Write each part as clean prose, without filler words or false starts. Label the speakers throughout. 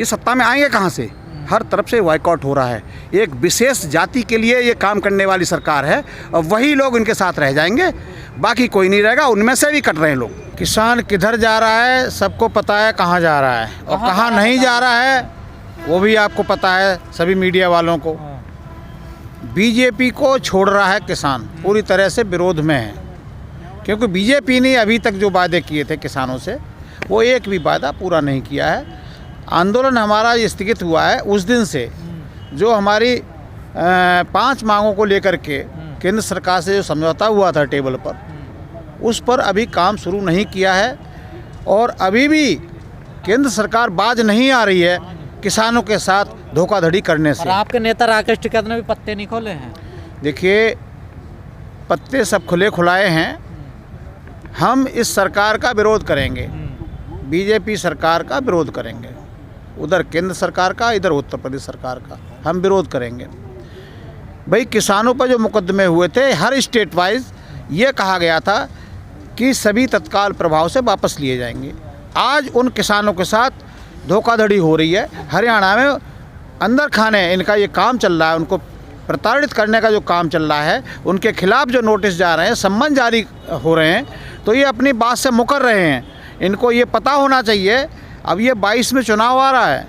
Speaker 1: ये सत्ता में आएंगे कहाँ से? हर तरफ से बॉयकॉट हो रहा है। एक विशेष जाति के लिए ये काम करने वाली सरकार है और वही लोग इनके साथ रह जाएंगे, बाकी कोई नहीं रहेगा। उनमें से भी कट रहे हैं लोग। किसान किधर जा रहा है सबको पता है, कहाँ जा रहा है और कहाँ नहीं जा रहा है वो भी आपको पता है, सभी मीडिया वालों को। बीजेपी को छोड़ रहा है किसान, पूरी तरह से विरोध में है, क्योंकि बीजेपी ने अभी तक जो वादे किए थे किसानों से वो एक भी वादा पूरा नहीं किया है। आंदोलन हमारा स्थगित हुआ है उस दिन से, जो हमारी 5 मांगों को लेकर के केंद्र सरकार से जो समझौता हुआ था टेबल पर, उस पर अभी काम शुरू नहीं किया है और अभी भी केंद्र सरकार बाज नहीं आ रही है किसानों के साथ धोखाधड़ी करने से।
Speaker 2: और आपके नेता राकेश टिकैत ने भी पत्ते नहीं खोले हैं।
Speaker 1: देखिए, पत्ते सब खुले खुलाए हैं। हम इस सरकार का विरोध करेंगे, बीजेपी सरकार का विरोध करेंगे, उधर केंद्र सरकार का, इधर उत्तर प्रदेश सरकार का हम विरोध करेंगे। भाई, किसानों पर जो मुकदमे हुए थे हर स्टेट वाइज ये कहा गया था कि सभी तत्काल प्रभाव से वापस लिए जाएंगे। आज उन किसानों के साथ धोखाधड़ी हो रही है। हरियाणा में अंदर खाने इनका ये काम चल रहा है, उनको प्रताड़ित करने का जो काम चल रहा है, उनके खिलाफ जो नोटिस जा रहे हैं, सम्मन जारी हो रहे हैं, तो ये अपनी बात से मुकर रहे हैं। इनको ये पता होना चाहिए। अब ये 22 में चुनाव आ रहा है,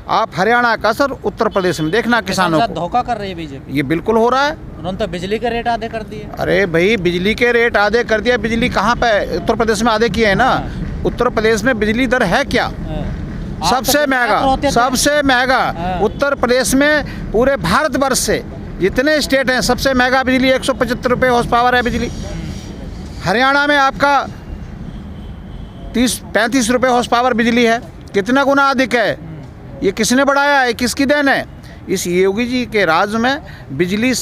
Speaker 1: आप हरियाणा का सर उत्तर प्रदेश में देखना किसानों को
Speaker 2: धोखा कर रही है बीजेपी।
Speaker 1: ये बिल्कुल हो रहा है।
Speaker 2: उन्होंने तो बिजली के रेट आधे कर दिए।
Speaker 1: अरे भाई, बिजली के रेट आधे कर दिया। बिजली कहाँ पे? उत्तर प्रदेश में आधे किए हैं ना। उत्तर प्रदेश में बिजली दर है क्या? सबसे महंगा, सबसे महंगा उत्तर प्रदेश में। पूरे भारतवर्ष से जितने स्टेट हैं सबसे महंगा बिजली 175 रुपये हॉर्स पावर है बिजली। हरियाणा में आपका 30-35 रुपये हॉर्स पावर बिजली है। कितना गुना अधिक है? ये किसने बढ़ाया है? किसकी देन है? इस योगी जी के राज में बिजली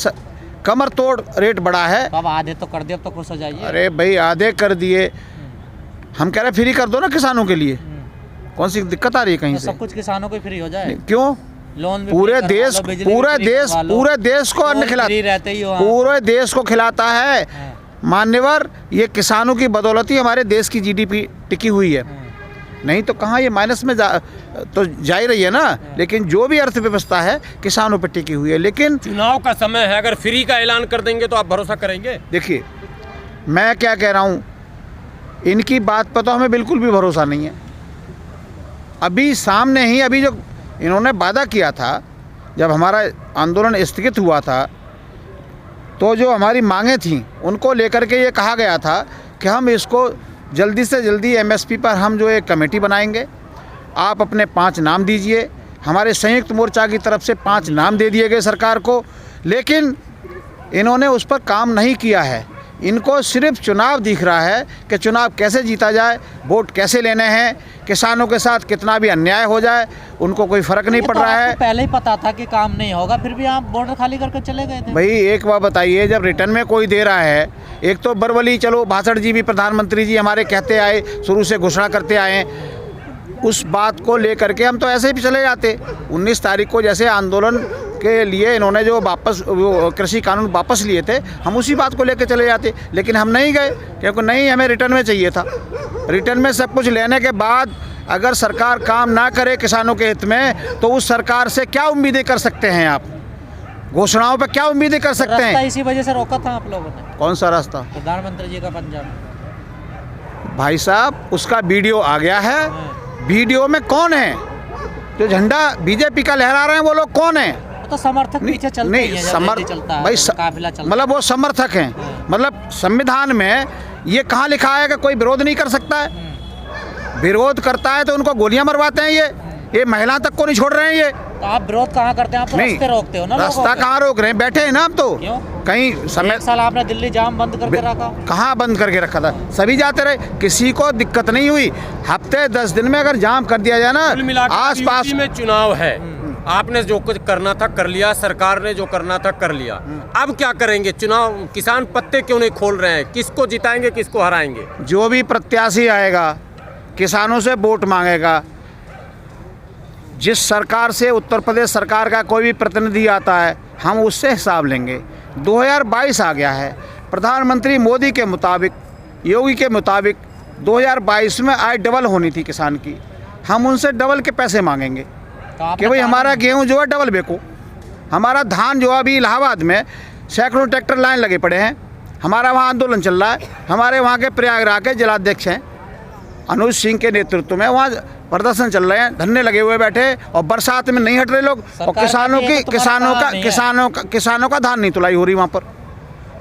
Speaker 1: कमर तोड़ रेट बढ़ा है।
Speaker 2: अब आधे तो कर दिए, अब तो खुश हो जाइए।
Speaker 1: अरे भाई, आधे कर दिए। हम कह रहे फ्री कर दो ना किसानों के लिए। कौन सी दिक्कत आ रही है कहीं से?
Speaker 2: सब कुछ किसानों को फ्री हो जाए।
Speaker 1: क्यों?
Speaker 2: लोन
Speaker 1: पूरे देश को अन्न खिलाता, पूरे देश को खिलाता है मान्यवर। ये किसानों की बदौलत ही हमारे देश की जीडीपी टिकी हुई है, नहीं तो कहाँ ये माइनस में तो जा ही रही है ना। लेकिन जो भी अर्थव्यवस्था है किसानों पर टिकी हुई है। लेकिन
Speaker 3: चुनाव का समय है, अगर फ्री का ऐलान कर देंगे तो आप भरोसा करेंगे?
Speaker 1: देखिए, मैं क्या कह रहा हूँ, इनकी बात पर तो हमें बिल्कुल भी भरोसा नहीं है। अभी सामने ही अभी जो इन्होंने वादा किया था, जब हमारा आंदोलन स्थगित हुआ था, तो जो हमारी मांगें थीं उनको लेकर के ये कहा गया था कि हम इसको जल्दी से जल्दी एमएसपी पर हम जो एक कमेटी बनाएंगे। आप अपने 5 नाम दीजिए। हमारे संयुक्त मोर्चा की तरफ से 5 नाम दे दिए गए सरकार को, लेकिन इन्होंने उस पर काम नहीं किया है। इनको सिर्फ चुनाव दिख रहा है कि चुनाव कैसे जीता जाए, वोट कैसे लेने हैं, किसानों के साथ कितना भी अन्याय हो जाए, उनको कोई फ़र्क नहीं पड़ रहा है।
Speaker 2: पहले ही पता था कि काम नहीं होगा, फिर भी आप बॉर्डर खाली करके चले गए थे।
Speaker 1: भाई, एक बात बताइए, जब रिटर्न में कोई दे रहा है, एक तो बरवली, चलो भाषण जी भी प्रधानमंत्री जी हमारे कहते आए, शुरू से घोषणा करते आए, उस बात को लेकर के हम तो ऐसे ही चले जाते। 19 तारीख को जैसे आंदोलन के लिए इन्होंने जो कृषि कानून वापस लिए थे, हम उसी बात को लेकर चले जाते। लेकिन हम नहीं गए, क्योंकि नहीं, हमें रिटर्न में चाहिए था। रिटर्न में सब कुछ लेने के बाद अगर सरकार काम ना करे किसानों के हित में, तो उस सरकार से क्या उम्मीदें कर सकते हैं आप? घोषणाओं पर क्या उम्मीदें कर सकते हैं?
Speaker 2: इसी वजह से रोका था आप लोगों ने।
Speaker 1: कौन सा रास्ता?
Speaker 2: प्रधानमंत्री जी का पंजाब।
Speaker 1: भाई साहब, उसका वीडियो आ गया है। वीडियो में कौन है? जो झंडा बीजेपी का लहरा रहे हैं वो लोग कौन है?
Speaker 2: तो समर्थक पीछे चलते
Speaker 1: नहीं, मतलब वो समर्थक हैं। मतलब संविधान में ये कहाँ लिखा है कि कोई विरोध नहीं कर सकता है? विरोध करता है तो उनको गोलियां मरवाते हैं। ये महिला तक को नहीं छोड़ रहे हैं ये।
Speaker 2: तो आप विरोध कहाँ करते हैं? आप तो रास्ते रोकते हो ना।
Speaker 1: रास्ता कहाँ रोक रहे हैं? बैठे हैं ना हम तो।
Speaker 2: क्यों?
Speaker 1: कहीं समय
Speaker 2: 1 साल आपने दिल्ली जाम बंद करके रखा।
Speaker 1: कहाँ बंद करके रखा था? सभी जाते रहे, किसी को दिक्कत नहीं हुई। हफ्ते 10 दिन में अगर जाम कर दिया जाए ना, आस पास
Speaker 3: में चुनाव है, आपने जो कुछ करना था कर लिया, सरकार ने जो करना था कर लिया। अब क्या करेंगे? चुनाव, किसान पत्ते क्यों नहीं खोल रहे हैं? किसको जिताएंगे, किसको हराएंगे?
Speaker 1: जो भी प्रत्याशी आएगा किसानों से वोट मांगेगा, जिस सरकार से उत्तर प्रदेश सरकार का कोई भी प्रतिनिधि आता है, हम उससे हिसाब लेंगे। 2022 आ गया है। प्रधानमंत्री मोदी के मुताबिक, योगी के मुताबिक 2022 में आय डबल होनी थी किसान की। हम उनसे डबल के पैसे मांगेंगे
Speaker 2: तो आपने
Speaker 1: कि भाई
Speaker 2: कहा
Speaker 1: हमारा गेहूं जो है डबल बेको, हमारा धान जो है अभी इलाहाबाद में सैकड़ों ट्रैक्टर लाइन लगे पड़े हैं, हमारा वहाँ आंदोलन चल रहा है, हमारे वहाँ के प्रयागराज के जिलाध्यक्ष हैं अनुज सिंह के नेतृत्व में वहाँ प्रदर्शन चल रहे हैं, धरने लगे हुए बैठे और बरसात में नहीं हट रहे लोग, और
Speaker 2: सरकार कहती है कि तुम्हारा काम नहीं है।
Speaker 1: किसानों का धान नहीं तुलाई हो रही वहाँ पर,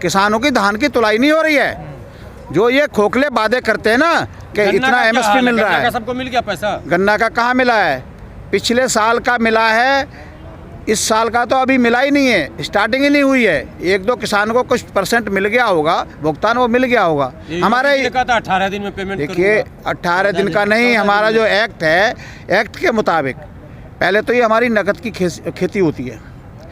Speaker 1: किसानों की धान की तुलाई नहीं हो रही है। जो ये खोखले वादे करते हैं ना कि इतना एमएसपी मिल रहा है,
Speaker 3: सबको मिल गया पैसा?
Speaker 1: गन्ना का कहाँ मिला है? पिछले साल का मिला है, इस साल का तो अभी मिला ही नहीं है, स्टार्टिंग ही नहीं हुई है। एक दो किसानों को कुछ % मिल गया होगा, भुगतान वो मिल गया होगा। हमारे
Speaker 3: कहा था 18 दिन में पेमेंट
Speaker 1: देखिए 18 दिन का नहीं, हमारा जो एक्ट है, एक्ट के मुताबिक पहले तो ये हमारी नकद की खेती होती है,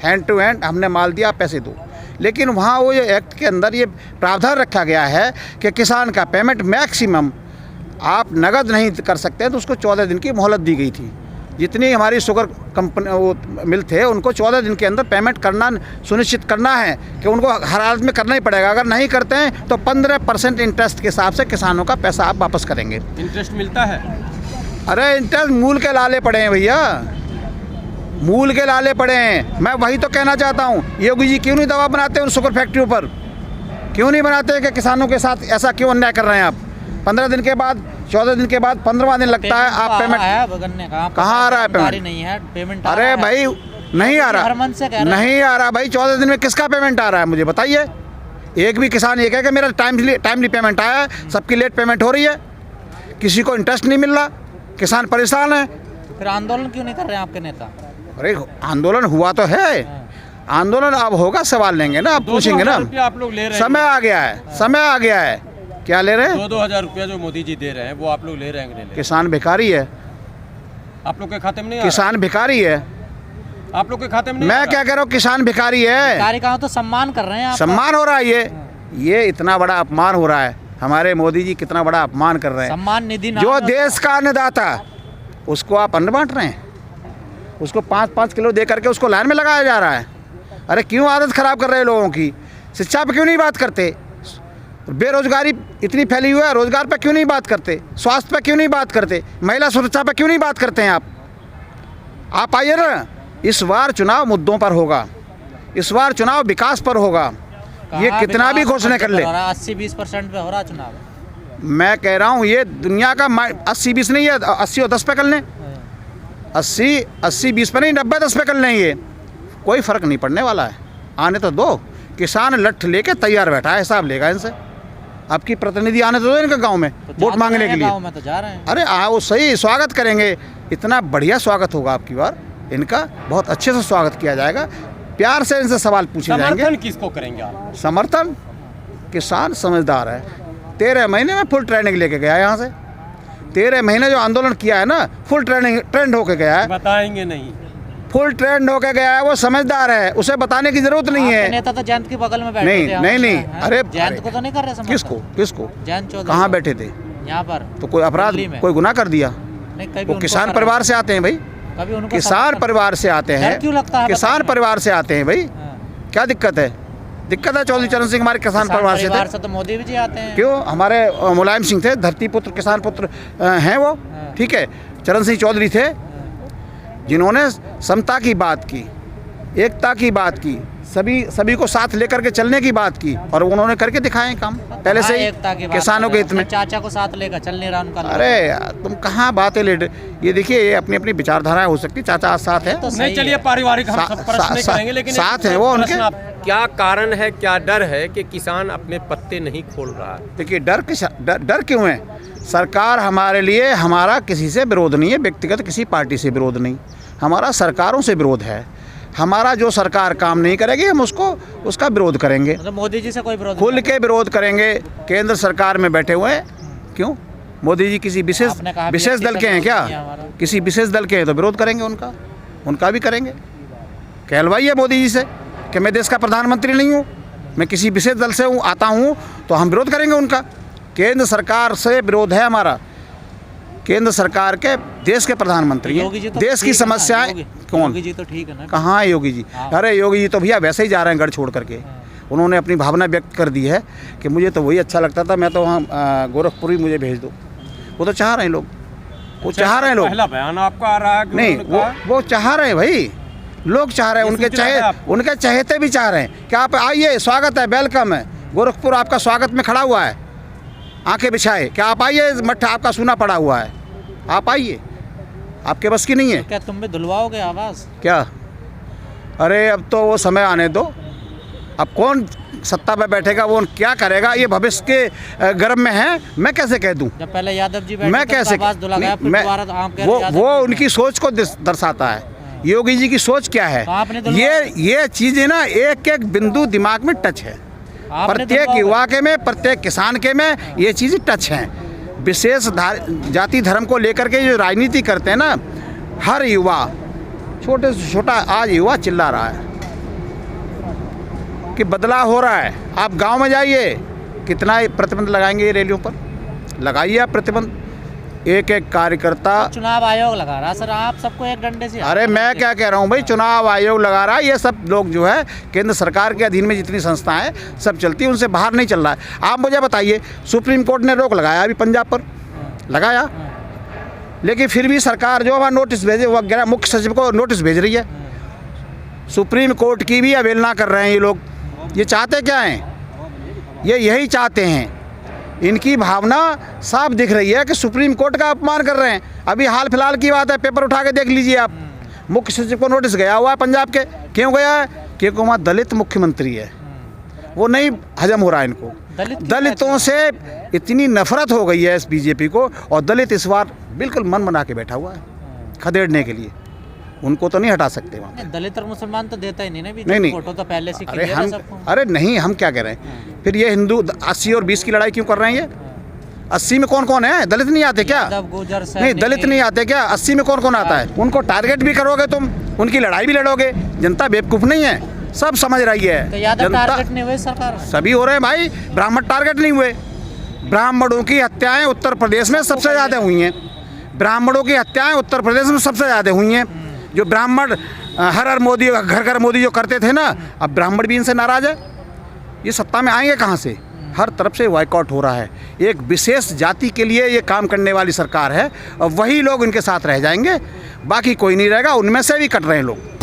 Speaker 1: हैंड टू हैंड, हमने माल दिया पैसे दो। लेकिन वहाँ वो जो एक्ट के अंदर ये प्रावधान रखा गया है कि किसान का पेमेंट मैक्सिमम आप नगद नहीं कर सकते, तो उसको 14 दिन की मोहलत दी गई थी। जितनी हमारी शुगर कंपनी वो मिल थे उनको 14 दिन के अंदर पेमेंट करना सुनिश्चित करना है कि उनको हर हालत में करना ही पड़ेगा। अगर नहीं करते हैं तो 15% इंटरेस्ट के हिसाब से किसानों का पैसा आप वापस करेंगे।
Speaker 3: इंटरेस्ट मिलता है?
Speaker 1: अरे इंटरेस्ट मूल के लाले पड़े हैं भैया, मूल के लाले पड़े हैं। मैं वही तो कहना चाहता हूँ, योगी जी क्यों नहीं दबाव बनाते उन शुगर फैक्ट्रियों पर, क्यों नहीं बनाते कि किसानों के साथ ऐसा क्यों अन्याय कर रहे हैं आप? 15 दिन के बाद, 14 दिन के बाद 15वां दिन लगता है आप पेमेंट कहाँ आ रहा है? पेमेंट
Speaker 2: नहीं है, पेमेंट
Speaker 1: अरे भाई नहीं आ रहा, नहीं आ रहा भाई। 14 दिन में किसका पेमेंट आ रहा है मुझे बताइए? एक भी किसान ये कहे कि मेरा टाइमली पेमेंट आया है, सबकी लेट पेमेंट हो रही है, किसी को इंटरेस्ट नहीं मिल रहा, किसान परेशान है।
Speaker 2: फिर आंदोलन क्यों नहीं कर रहे हैं आपके नेता?
Speaker 1: अरे आंदोलन हुआ तो है, आंदोलन अब होगा, सवाल लेंगे ना, आप पूछेंगे ना।
Speaker 3: आप लोग ले रहे हैं?
Speaker 1: समय आ गया है, समय आ गया है। क्या ले रहे हैं?
Speaker 3: 2-2 हज़ार रुपया जो मोदी जी दे रहे हैं वो आप लोग ले रहे हैं?
Speaker 1: किसान भिखारी है,
Speaker 3: आप लोग के खाते में नहीं?
Speaker 1: किसान भिखारी है,
Speaker 3: आप लोग के खाते में नहीं?
Speaker 1: मैं क्या कह रहा हूँ, किसान भिखारी है।
Speaker 2: कार्यकर्ताओं तो सम्मान कर रहे हैं,
Speaker 1: सम्मान हो रहा है, ये इतना बड़ा अपमान हो रहा है। हमारे मोदी जी कितना बड़ा अपमान कर रहे हैं।
Speaker 2: सम्मान निधि
Speaker 1: जो देश का अन्नदाता, उसको आप अन्न बांट रहे हैं, उसको 5-5 किलो दे करके उसको लाइन में लगाया जा रहा है। अरे क्यों आदत खराब कर रहे हैं लोगों की? शिक्षा पे क्यों नहीं बात करते? बेरोजगारी इतनी फैली हुई है, रोजगार पे क्यों नहीं बात करते? स्वास्थ्य पे क्यों नहीं बात करते? महिला सुरक्षा पे क्यों नहीं बात करते हैं आप आइए ना। इस बार चुनाव मुद्दों पर होगा, इस बार चुनाव विकास पर होगा। ये कितना भी घोषणा कर ले,
Speaker 2: 80-20% पे हो रहा चुनाव।
Speaker 1: मैं कह रहा हूँ ये दुनिया का 80-20 नहीं है, 80 और 10 पे कर लें, 80-20 पे नहीं, 90-10 पे कर लें, ये कोई फ़र्क नहीं पड़ने वाला है। आने तो दो, किसान लठ लेके तैयार बैठा है, हिसाब लेगा इनसे। आपकी प्रतिनिधि आने तो दो इनके गांव में
Speaker 2: तो
Speaker 1: वोट मांगने के लिए।
Speaker 2: गांव में तो जा रहे हैं।
Speaker 1: अरे आओ, सही स्वागत करेंगे, इतना बढ़िया स्वागत होगा आपकी बार, इनका बहुत अच्छे से स्वागत किया जाएगा, प्यार से इनसे सवाल पूछे जाएंगे।
Speaker 3: समर्थन किसको करेंगे आप?
Speaker 1: समर्थन किसान समझदार है, 13 महीने में फुल ट्रेनिंग लेके गया है यहाँ से। 13 महीने जो आंदोलन किया है ना, फुल ट्रेंड होके गया है।
Speaker 3: बताएंगे नहीं,
Speaker 1: फुल ट्रेंड होके गया है, वो समझदार है, उसे बताने की जरूरत नहीं है।
Speaker 2: नेता तो जयंत के बगल में बैठे
Speaker 1: नहीं
Speaker 2: थे।
Speaker 1: नहीं, अरे
Speaker 2: जयंत को तो नहीं कर रहे समर्थन।
Speaker 1: किसको
Speaker 2: जयंत चौधरी
Speaker 1: कहाँ बैठे थे?
Speaker 2: यहाँ पर।
Speaker 1: तो कोई अपराध, कोई गुनाह कर दिया?
Speaker 2: नहीं, कभी
Speaker 1: वो
Speaker 2: उनको
Speaker 1: किसान
Speaker 2: कर
Speaker 1: परिवार से आते हैं भाई,
Speaker 2: कभी उनको
Speaker 1: किसान परिवार से आते हैं।
Speaker 2: क्यों लगता है?
Speaker 1: किसान परिवार से आते हैं भाई, क्या दिक्कत है? दिक्कत है चौधरी चरण सिंह हमारे किसान परिवार से थे।
Speaker 2: तो मोदी जी आते हैं।
Speaker 1: क्यों? हमारे मुलायम सिंह थे, धरती पुत्र किसान पुत्र हैं वो, ठीक है। चरण सिंह चौधरी थे जिन्होंने समता की बात की, एकता की बात की, सभी को साथ लेकर के चलने की बात की, और उन्होंने करके दिखाए काम पहले से ही किसानों के हित में।
Speaker 2: चाचा को साथ लेकर चल नहीं रहा उनका।
Speaker 1: अरे यार तुम कहाँ बातें ले, ये देखिए ये अपनी अपनी विचारधारा हो सकती, चाचा साथ है
Speaker 2: तो
Speaker 3: नहीं। चलिए पारिवारिक हम सब प्रश्न नहीं करेंगे, लेकिन
Speaker 1: साथ है वो उनके।
Speaker 3: क्या कारण है, क्या डर है कि किसान अपने पत्ते नहीं खोल रहा है?
Speaker 1: देखिए डर क्यों है? सरकार हमारे लिए, हमारा किसी से विरोध नहीं है, व्यक्तिगत किसी पार्टी से विरोध नहीं, हमारा सरकारों से विरोध है। हमारा जो सरकार काम नहीं करेगी हम उसका विरोध करेंगे,
Speaker 2: मतलब मोदी जी से कोई विरोध
Speaker 1: खुल के विरोध करेंगे। केंद्र सरकार में बैठे हुए हैं, क्यों? मोदी जी किसी विशेष दल के हैं क्या? किसी विशेष दल के हैं तो विरोध करेंगे उनका भी करेंगे। कहलवाइए मोदी जी से कि मैं देश का प्रधानमंत्री नहीं हूँ, मैं किसी विशेष दल से आता हूँ, तो हम विरोध करेंगे उनका। केंद्र सरकार से विरोध है हमारा, केंद्र सरकार के देश के प्रधानमंत्री हैं, देश की समस्याएं। कौन?
Speaker 2: योगी जी तो ठीक है ना?
Speaker 1: कहाँ है योगी जी? अरे योगी जी तो भैया वैसे ही जा रहे हैं गढ़ छोड़ करके। उन्होंने अपनी भावना व्यक्त कर दी है कि मुझे तो वही अच्छा लगता था, मैं तो वहाँ गोरखपुर ही मुझे भेज दो। वो तो चाह रहे हैं लोग, वो चाह रहे हैं लोग।
Speaker 3: पहला बयान आपका आ रहा है कि
Speaker 1: नहीं,
Speaker 3: उन्होंने कहा-
Speaker 1: वो चाह रहे हैं भाई, लोग चाह रहे हैं,
Speaker 3: ये
Speaker 1: उनके
Speaker 3: सूचना है आपको?
Speaker 1: उनके चहेते भी चाह रहे हैं कि आप आइए, स्वागत है, वेलकम है। गोरखपुर आपका स्वागत में खड़ा हुआ है, आंखें बिछाए कि आप आइए, मठ आपका सूना पड़ा हुआ है, आप आइए, आपके बस की नहीं है
Speaker 2: क्या तुम भी धुलवाओगे आवाज़?
Speaker 1: क्या? अरे अब तो वो समय आने दो, अब कौन सत्ता पे बैठेगा, वो क्या करेगा, ये भविष्य के गर्भ में है, मैं कैसे कह दूं?
Speaker 2: जब पहले यादव जी बैठे
Speaker 1: मैं
Speaker 2: थे,
Speaker 1: कैसे
Speaker 2: तो आवाज़ धुला गया, फिर
Speaker 1: मैं-
Speaker 2: दोबारा आप कह रहे हैं यादव
Speaker 1: वो
Speaker 2: जी
Speaker 1: उनकी सोच को दर्शाता है। योगी जी की सोच क्या है,
Speaker 2: तो आपने धुलवाया?
Speaker 1: ये चीजें ना एक एक बिंदु दिमाग में टच है।
Speaker 2: आपने
Speaker 1: प्रत्येक
Speaker 2: धुलवाया?
Speaker 1: युवा के में, प्रत्येक किसान के में ये चीज़ें टच हैं। विशेष जाति धर्म को लेकर के जो राजनीति करते हैं ना, हर युवा, छोटे से छोटा आज युवा चिल्ला रहा है कि बदलाव हो रहा है। आप गांव में जाइए, कितना प्रतिबंध लगाएंगे ये रैलियों पर? लगाइए आप प्रतिबंध, एक एक कार्यकर्ता।
Speaker 2: चुनाव आयोग लगा रहा सर, आप सबको एक डंडे से।
Speaker 1: अरे मैं क्या कह रहा हूँ भाई, चुनाव आयोग लगा रहा है, ये सब लोग जो है केंद्र सरकार के अधीन में जितनी संस्थाएं हैं सब चलती है, उनसे बाहर नहीं चल रहा है। आप मुझे बताइए, सुप्रीम कोर्ट ने रोक लगाया अभी पंजाब पर, लगाया, लेकिन फिर भी सरकार जो है नोटिस भेजे, वगैरह मुख्य सचिव को नोटिस भेज रही है। सुप्रीम कोर्ट की भी अवहेलना कर रहे हैं ये लोग। ये चाहते क्या हैं? ये यही चाहते हैं, इनकी भावना साफ दिख रही है कि सुप्रीम कोर्ट का अपमान कर रहे हैं। अभी हाल फिलहाल की बात है, पेपर उठा के देख लीजिए आप, मुख्य सचिव को नोटिस गया हुआ है पंजाब के। क्यों गया है? क्योंकि वहाँ दलित मुख्यमंत्री है, वो नहीं हजम हो रहा है इनको। दलितों से इतनी नफरत हो गई है इस बीजेपी को, और दलित इस बार बिल्कुल मन बना के बैठा हुआ है खदेड़ने के लिए। उनको तो नहीं हटा सकते वहाँ पे।
Speaker 2: दलित और मुसलमान तो देता ही नहीं ना,
Speaker 1: नहीं।
Speaker 2: फोटो तो पहले से
Speaker 1: अरे
Speaker 2: क्लियर है
Speaker 1: हम,
Speaker 2: सबको।
Speaker 1: अरे नहीं, हम क्या कह रहे हैं फिर? ये हिंदू 80 और 20 की लड़ाई क्यों कर रहे हैं? ये 80 में कौन कौन है? दलित नहीं आते क्या?
Speaker 2: यादव, गुर्जर,
Speaker 1: नहीं, दलित नहीं आते क्या? 80 में कौन कौन आता है? उनको टारगेट भी करोगे तुम, उनकी लड़ाई भी लड़ोगे। जनता बेवकूफ़ नहीं है, सब समझ रही
Speaker 2: तो
Speaker 1: है।
Speaker 2: यादव
Speaker 1: जनता
Speaker 2: टारगेट नहीं हुए सरकार में?
Speaker 1: सभी हो रहे हैं भाई, ब्राह्मण टारगेट नहीं हुए। ब्राह्मणों की हत्याएं उत्तर प्रदेश में सबसे ज़्यादा हुई हैं। ब्राह्मणों की हत्याएं उत्तर प्रदेश में सबसे ज़्यादा हुई हैं। जो ब्राह्मण हर हर मोदी, घर घर मोदी जो करते थे ना, अब ब्राह्मण भी इनसे नाराज़ है। ये सत्ता में आएंगे कहाँ से? हर तरफ से बॉयकॉट हो रहा है। एक विशेष जाति के लिए ये काम करने वाली सरकार है, और वही लोग इनके साथ रह जाएंगे, बाकी कोई नहीं रहेगा। उनमें से भी कट रहे हैं लोग।